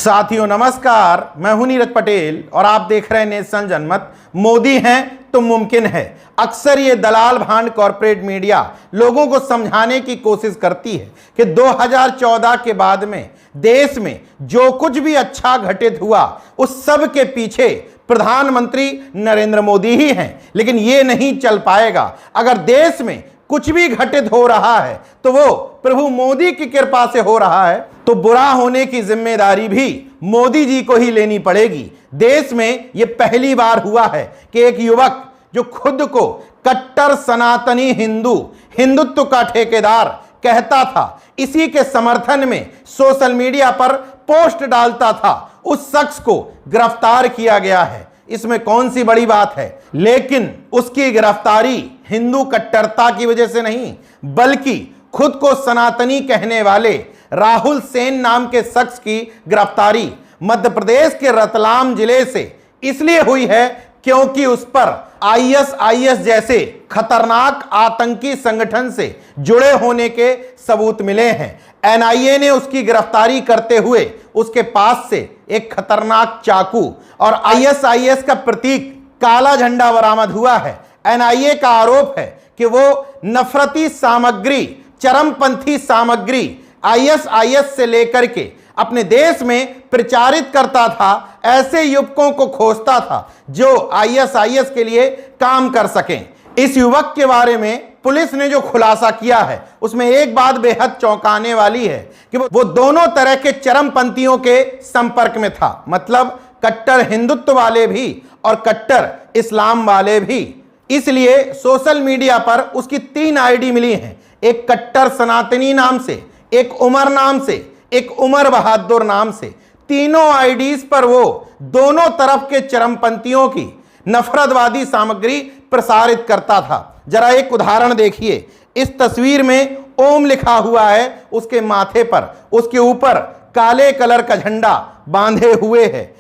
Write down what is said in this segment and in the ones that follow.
साथियों नमस्कार, मैं हूं नीरज पटेल और आप देख रहे हैं नेशन जनमत। मोदी हैं तो मुमकिन है। अक्सर ये दलाल भांड कॉर्पोरेट मीडिया लोगों को समझाने की कोशिश करती है कि 2014 के बाद में देश में जो कुछ भी अच्छा घटित हुआ उस सब के पीछे प्रधानमंत्री नरेंद्र मोदी ही हैं। लेकिन ये नहीं चल पाएगा। अगर देश में कुछ भी घटित हो रहा है तो वो प्रभु मोदी की कृपा से हो रहा है, तो बुरा होने की जिम्मेदारी भी मोदी जी को ही लेनी पड़ेगी। देश में ये पहली बार हुआ है कि एक युवक जो खुद को कट्टर सनातनी हिंदुत्व का ठेकेदार कहता था, इसी के समर्थन में सोशल मीडिया पर पोस्ट डालता था, उस शख्स को गिरफ्तार किया गया है। इसमें कौन सी बड़ी बात है। लेकिन उसकी गिरफ्तारी हिंदू कट्टरता की वजह से नहीं, बल्कि खुद को सनातनी कहने वाले राहुल सेन नाम के शख्स की गिरफ्तारी मध्य प्रदेश के रतलाम जिले से इसलिए हुई है क्योंकि उस पर आईएसआईएस जैसे खतरनाक आतंकी संगठन से जुड़े होने के सबूत मिले हैं। एनआईए ने उसकी गिरफ्तारी करते हुए उसके पास से एक खतरनाक चाकू और आईएसआईएस का प्रतीक काला झंडा बरामद हुआ है। एनआईए का आरोप है कि वो नफरती सामग्री, चरमपंथी सामग्री आईएसआईएस से लेकर के अपने देश में प्रचारित करता था। ऐसे युवकों को खोजता था जो आईएसआईएस के लिए काम कर सकें। इस युवक के बारे में पुलिस ने जो खुलासा किया है उसमें एक बात बेहद चौंकाने वाली है कि वो दोनों तरह के चरमपंथियों के संपर्क में था। मतलब कट्टर हिंदुत्व वाले भी और कट्टर इस्लाम वाले भी। इसलिए सोशल मीडिया पर उसकी 3 आईडी मिली हैं। एक कट्टर सनातनी नाम से, एक उमर नाम से, एक उमर बहादुर नाम से। तीनों आईडीज पर वो दोनों तरफ के चरमपंथियों की नफरतवादी सामग्री प्रसारित करता था। जरा एक उदाहरण देखिए। इस तस्वीर में ओम लिखा हुआ है उसके माथे पर, उसके ऊपर काले कलर का झंडा बांधे हुए है,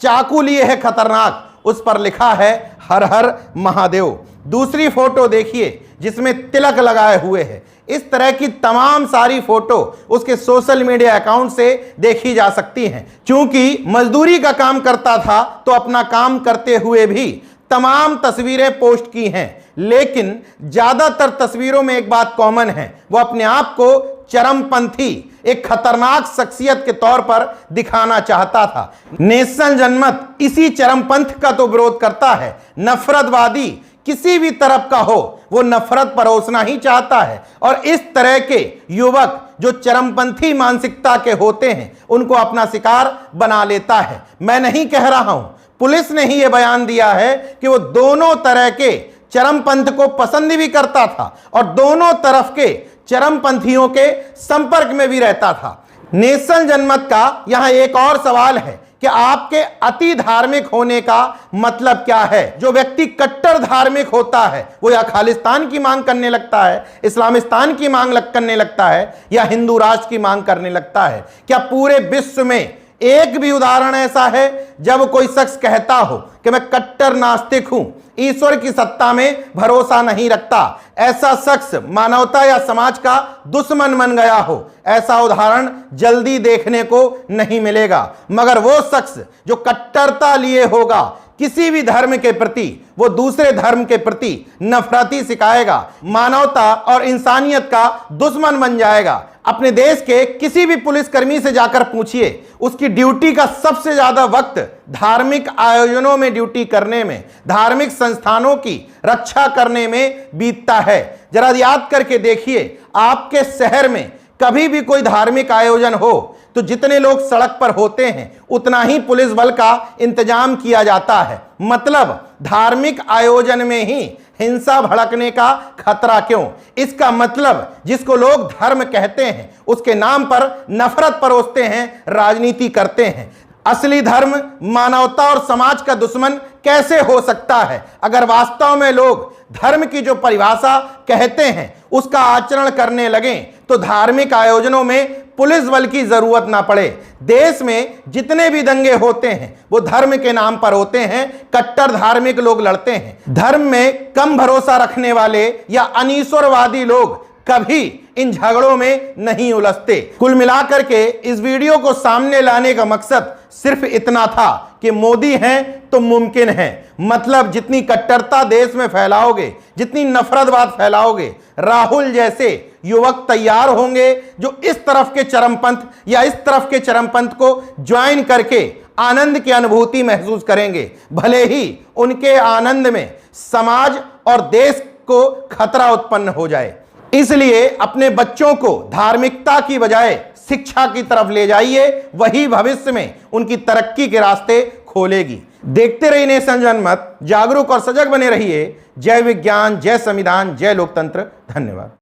चाकू लिए है खतरनाक, उस पर लिखा है हर हर महादेव। दूसरी फोटो देखिए जिसमें तिलक लगाए हुए है। इस तरह की तमाम सारी फोटो उसके सोशल मीडिया अकाउंट से देखी जा सकती हैं। क्योंकि मजदूरी का काम करता था तो अपना काम करते हुए भी तमाम तस्वीरें पोस्ट की हैं। लेकिन ज्यादातर तस्वीरों में एक बात कॉमन है, वो अपने आप को चरमपंथी, एक खतरनाक शख्सियत के तौर पर दिखाना चाहता था। नेशन जनमत इसी चरमपंथ का तो विरोध करता है। नफरतवादी किसी भी तरफ का हो वो नफरत परोसना ही चाहता है। और इस तरह के युवक जो चरमपंथी मानसिकता के होते हैं उनको अपना शिकार बना लेता है। मैं नहीं कह रहा हूं, पुलिस ने ही यह बयान दिया है कि वो दोनों तरह के चरमपंथ को पसंद भी करता था और दोनों तरफ के चरमपंथियों के संपर्क में भी रहता था। नेशन जनमत का यहां एक और सवाल है कि आपके अति धार्मिक होने का मतलब क्या है। जो व्यक्ति कट्टर धार्मिक होता है वो या खालिस्तान की मांग करने लगता है, इस्लामिस्तान की मांग करने लगता है, या हिंदू राष्ट्र की मांग करने लगता है। क्या पूरे विश्व में एक भी उदाहरण ऐसा है जब कोई शख्स कहता हो कि मैं कट्टर नास्तिक हूं, ईश्वर की सत्ता में भरोसा नहीं रखता, ऐसा शख्स मानवता या समाज का दुश्मन बन गया हो? ऐसा उदाहरण जल्दी देखने को नहीं मिलेगा। मगर वो शख्स जो कट्टरता लिए होगा किसी भी धर्म के प्रति, वो दूसरे धर्म के प्रति नफरती सिखाएगा, मानवता और इंसानियत का दुश्मन बन जाएगा। अपने देश के किसी भी पुलिसकर्मी से जाकर पूछिए, उसकी ड्यूटी का सबसे ज्यादा वक्त धार्मिक आयोजनों में ड्यूटी करने में, धार्मिक संस्थानों की रक्षा करने में बीतता है। जरा याद करके देखिए, आपके शहर में कभी भी कोई धार्मिक आयोजन हो तो जितने लोग सड़क पर होते हैं उतना ही पुलिस बल का इंतजाम किया जाता है। मतलब धार्मिक आयोजन में ही हिंसा भड़कने का खतरा क्यों? इसका मतलब जिसको लोग धर्म कहते हैं उसके नाम पर नफरत परोसते हैं, राजनीति करते हैं। असली धर्म मानवता और समाज का दुश्मन कैसे हो सकता है? अगर वास्तव में लोग धर्म की जो परिभाषा कहते हैं उसका आचरण करने लगें तो धार्मिक आयोजनों में पुलिस बल की जरूरत ना पड़े। देश में जितने भी दंगे होते हैं वो धर्म के नाम पर होते हैं। कट्टर धार्मिक लोग लड़ते हैं। धर्म में कम भरोसा रखने वाले या अनीश्वरवादी लोग कभी इन झगड़ों में नहीं उलझते। कुल मिलाकर के इस वीडियो को सामने लाने का मकसद सिर्फ इतना था कि मोदी हैं तो मुमकिन है। मतलब जितनी कट्टरता देश में फैलाओगे, जितनी नफरतवाद फैलाओगे, राहुल जैसे युवक तैयार होंगे जो इस तरफ के चरमपंथ या इस तरफ के चरमपंथ को ज्वाइन करके आनंद की अनुभूति महसूस करेंगे, भले ही उनके आनंद में समाज और देश को खतरा उत्पन्न हो जाए। इसलिए अपने बच्चों को धार्मिकता की बजाय शिक्षा की तरफ ले जाइए, वही भविष्य में उनकी तरक्की के रास्ते खोलेगी। देखते रहिए नेशन जनमत, जागरूक और सजग बने रहिए। जय विज्ञान, जय संविधान, जय लोकतंत्र। धन्यवाद।